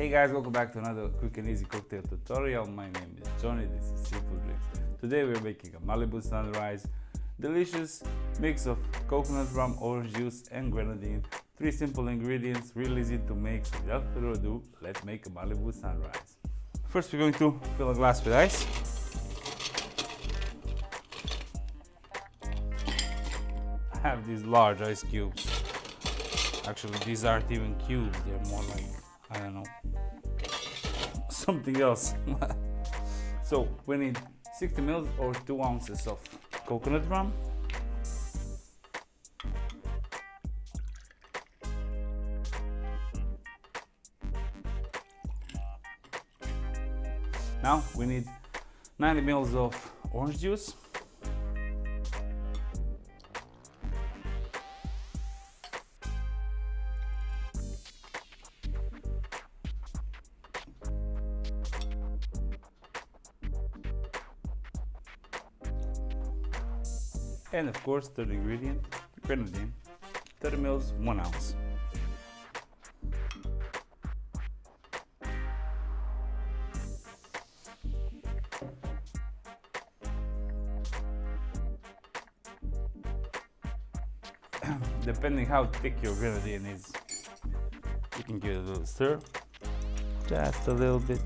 Hey guys, welcome back to another quick and easy cocktail tutorial. My name is Johnny, this is Simple Drinks. Today we're making a Malibu Sunrise, delicious mix of coconut rum, orange juice and grenadine. 3 simple ingredients, real easy to make, so without further ado, let's make a Malibu Sunrise. First we're going to fill a glass with ice. I have these large ice cubes. Actually, these aren't even cubes, they're more like, I don't know, something else. So we need 60 ml or 2 ounces of coconut rum, now we need 90 ml of orange juice, and of course third ingredient, grenadine, 30 ml, 1 ounce. Depending how thick your grenadine is, you can give it a little stir, just a little bit,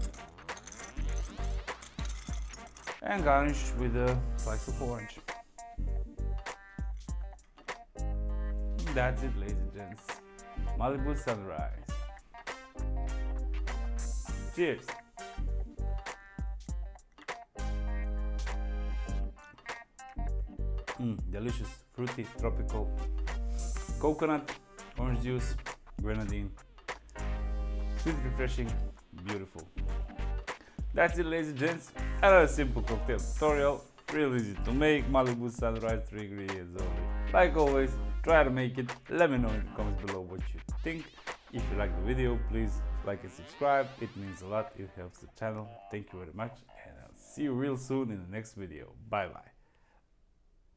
and garnish with a slice of orange. That's it, ladies and gents. Malibu Sunrise. Cheers! Delicious, fruity, tropical coconut, orange juice, grenadine. Sweet, refreshing, beautiful. That's it, ladies and gents. Another simple cocktail tutorial. Real easy to make. Malibu Sunrise, 3 ingredients only. Like always, try to make it. Let me know in the comments below what you think. If you like the video, please like and subscribe. It means a lot. It helps the channel. Thank you very much, and I'll see you real soon in the next video. Bye bye.